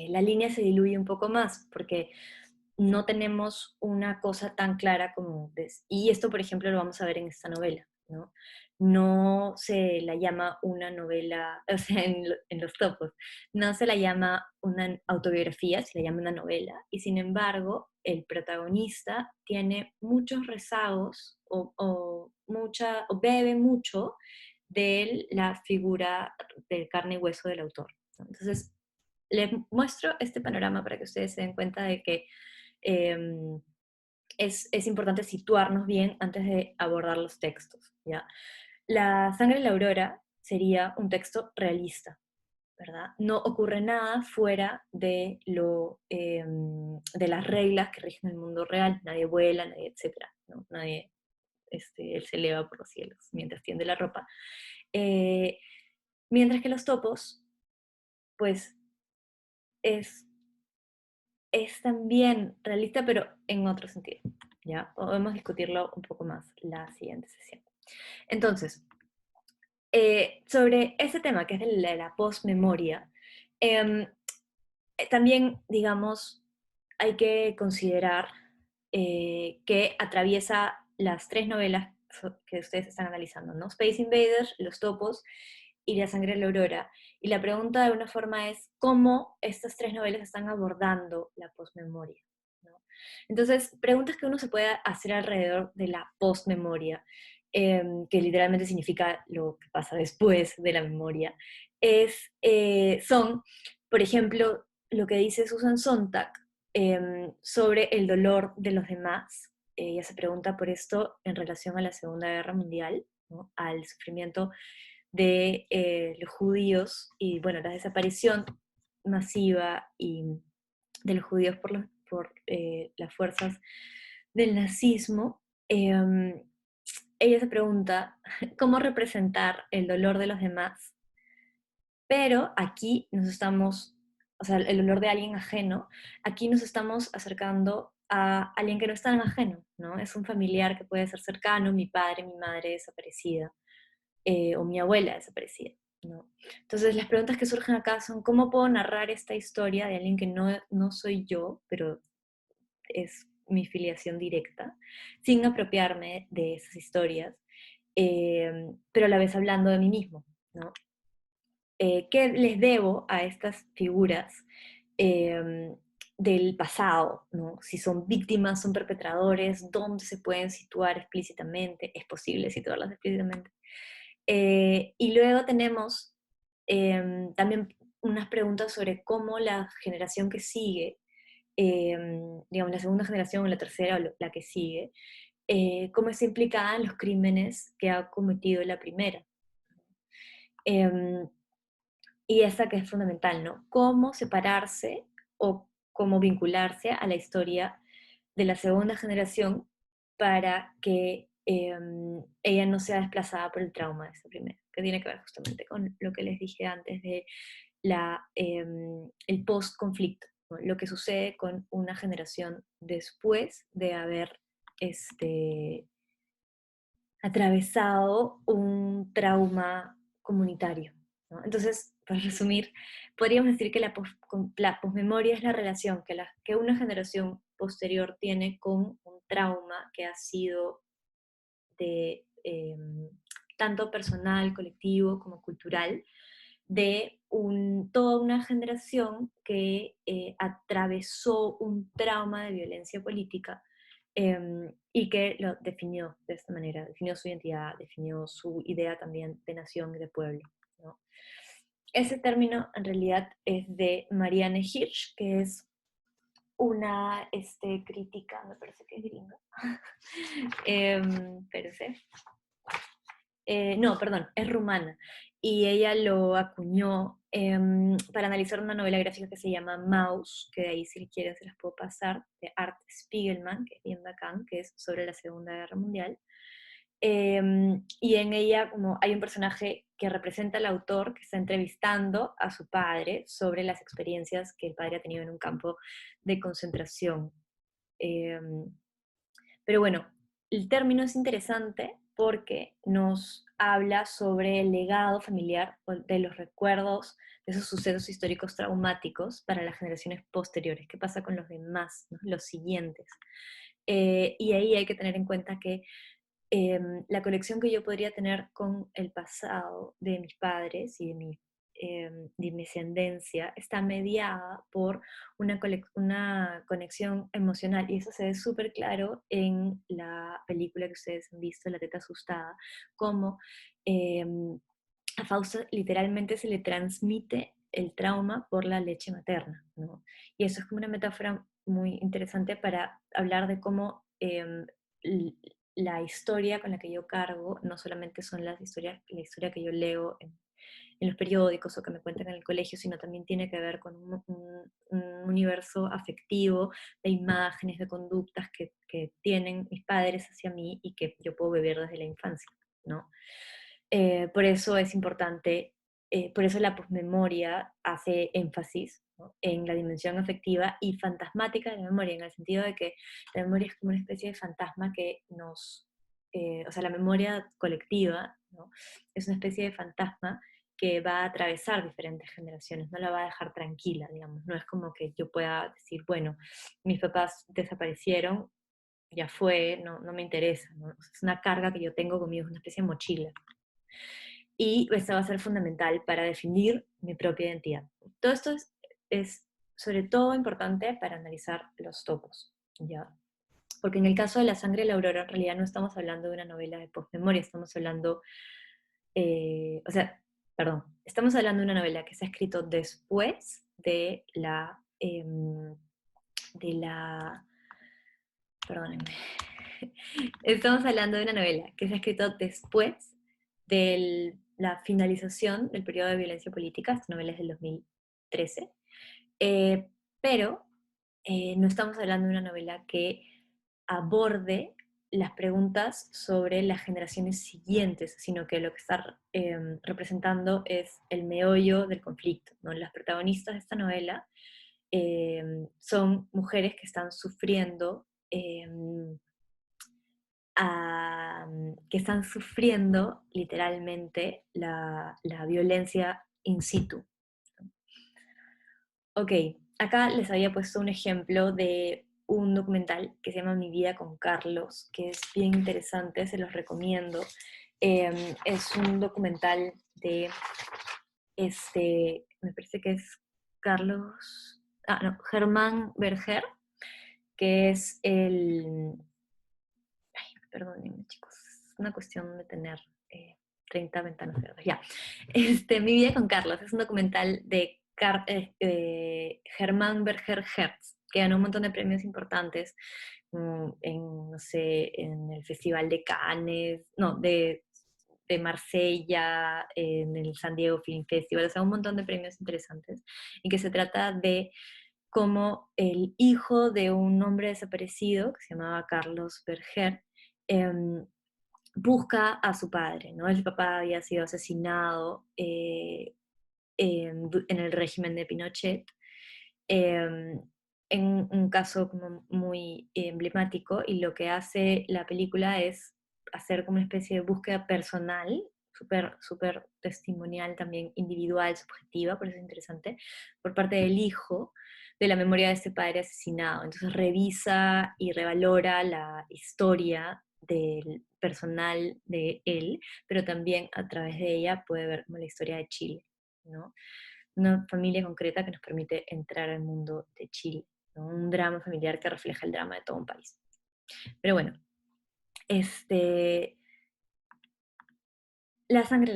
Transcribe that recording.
la línea se diluye un poco más, porque no tenemos una cosa tan clara como... Y esto, por ejemplo, lo vamos a ver en esta novela, ¿no? No se la llama una novela, o sea, en los topos, no se la llama una autobiografía, se la llama una novela, y sin embargo, el protagonista tiene muchos rezagos o bebe mucho de la figura de carne y hueso del autor, ¿no? Entonces, les muestro este panorama para que ustedes se den cuenta de que eh, es importante situarnos bien antes de abordar los textos, ¿ya? La sangre de la aurora sería un texto realista, ¿verdad? No ocurre nada fuera de las reglas que rigen el mundo real. Nadie vuela, nadie, etcétera, ¿no? Nadie él se eleva por los cielos mientras tiende la ropa. Eh, Mientras que los topos, pues, es es también realista, pero en otro sentido. ¿Ya? Podemos discutirlo un poco más la siguiente sesión. Entonces, sobre ese tema que es de la postmemoria, eh, también, digamos, hay que considerar que atraviesa las tres novelas que ustedes están analizando, ¿no? Space Invaders, Los Topos y La Sangre de la Aurora. Y la pregunta de alguna forma es cómo estas tres novelas están abordando la postmemoria, ¿no? Entonces, preguntas que uno se puede hacer alrededor de la postmemoria, que literalmente significa lo que pasa después de la memoria, son, por ejemplo, lo que dice Susan Sontag sobre el dolor de los demás. Ella se pregunta por esto en relación a la Segunda Guerra Mundial, ¿no? Al sufrimiento de los judíos y, bueno, la desaparición masiva de los judíos por las fuerzas del nazismo. Ella se pregunta cómo representar el dolor de los demás, pero aquí nos estamos, o sea, el dolor de alguien ajeno, aquí nos estamos acercando a alguien que no es tan ajeno, ¿no? Es un familiar que puede ser cercano, mi padre, mi madre desaparecida, o mi abuela desaparecida, ¿no? Entonces las preguntas que surgen acá son, ¿cómo puedo narrar esta historia de alguien que no soy yo, pero es mi filiación directa, sin apropiarme de esas historias, pero a la vez hablando de mí mismo, ¿no? ¿Qué les debo a estas figuras eh, del pasado? ¿No? Si son víctimas, son perpetradores, ¿dónde se pueden situar explícitamente? ¿Es posible situarlas explícitamente? Y luego tenemos también unas preguntas sobre cómo la generación que sigue, eh, digamos, la segunda generación o la tercera o la que sigue, cómo está implicada en los crímenes que ha cometido la primera. Eh, y esa que es fundamental, ¿no? Cómo separarse o cómo vincularse a la historia de la segunda generación para que ella no sea desplazada por el trauma de esa primera, que tiene que ver justamente con lo que les dije antes de el post-conflicto, ¿no? Lo que sucede con una generación después de haber este, atravesado un trauma comunitario, ¿no? Entonces, para resumir, podríamos decir que la posmemoria es la relación que una generación posterior tiene con un trauma que ha sido de tanto personal, colectivo como cultural, de toda una generación que atravesó un trauma de violencia política y que lo definió de esta manera, definió su identidad, definió su idea también de nación y de pueblo, ¿no? Ese término en realidad es de Marianne Hirsch, que es una crítica, me parece que es gringa, pero sí. No, perdón, es rumana, y ella lo acuñó para analizar una novela gráfica que se llama Maus, que de ahí si quieren se las puedo pasar, de Art Spiegelman, que es bien bacán, que es sobre la Segunda Guerra Mundial. Y en ella como hay un personaje que representa al autor que está entrevistando a su padre sobre las experiencias que el padre ha tenido en un campo de concentración. Pero bueno, el término es interesante porque nos habla sobre el legado familiar de los recuerdos de esos sucesos históricos traumáticos para las generaciones posteriores. ¿Qué pasa con los demás, ¿no? Los siguientes? Y ahí hay que tener en cuenta que la conexión que yo podría tener con el pasado de mis padres y de mi ascendencia está mediada por una conexión emocional, y eso se ve súper claro en la película que ustedes han visto, La teta asustada, como a Fausto literalmente se le transmite el trauma por la leche materna, ¿no? Y eso es como una metáfora muy interesante para hablar de cómo la historia con la que yo cargo no solamente son la historia que yo leo en los periódicos o que me cuentan en el colegio, sino también tiene que ver con un universo afectivo de imágenes, de conductas que tienen mis padres hacia mí y que yo puedo beber desde la infancia, ¿no? Por eso es importante, por eso la posmemoria hace énfasis, ¿no?, en la dimensión afectiva y fantasmática de la memoria, en el sentido de que la memoria es como una especie de fantasma que o sea, la memoria colectiva, ¿no?, es una especie de fantasma que va a atravesar diferentes generaciones, no la va a dejar tranquila, digamos. No es como que yo pueda decir, bueno, mis papás desaparecieron, ya fue, no me interesa, ¿no? O sea, es una carga que yo tengo conmigo, es una especie de mochila. Y esto va a ser fundamental para definir mi propia identidad. Todo esto es sobre todo importante para analizar los topos, ¿ya? Porque en el caso de La sangre de la aurora, en realidad no estamos hablando de una novela de postmemoria, estamos hablando, o sea, perdón, estamos hablando de una novela que se ha escrito después de la, perdónenme, estamos hablando de una novela que se ha escrito después de la finalización del periodo de violencia política. Esta novela es del 2013, eh, pero no estamos hablando de una novela que aborde las preguntas sobre las generaciones siguientes, sino que lo que está representando es el meollo del conflicto, ¿no? Las protagonistas de esta novela son mujeres que están sufriendo que están sufriendo literalmente la violencia in situ. Ok, acá les había puesto un ejemplo de un documental que se llama Mi vida con Carlos, que es bien interesante, se los recomiendo. Es un documental de, me parece que es Germán Berger, que es perdónenme chicos, es una cuestión de tener 30 ventanas verdes. Ya. Mi vida con Carlos es un documental de Germán Berger Hertz, que ganó un montón de premios importantes no sé, en el Festival de Cannes, no, de Marsella, en el San Diego Film Festival, o sea, un montón de premios interesantes, y que se trata de cómo el hijo de un hombre desaparecido, que se llamaba Carlos Berger, em, busca a su padre, ¿no? El papá había sido asesinado en el régimen de Pinochet, em, en un caso como muy emblemático, y lo que hace la película es hacer como una especie de búsqueda personal, súper super testimonial, también individual, subjetiva, por eso es interesante, por parte del hijo, de la memoria de este padre asesinado. Entonces revisa y revalora la historia del personal de él, pero también a través de ella puede ver como la historia de Chile, ¿no? Una familia concreta que nos permite entrar al mundo de Chile, ¿no? Un drama familiar que refleja el drama de todo un país. Pero bueno, La sangre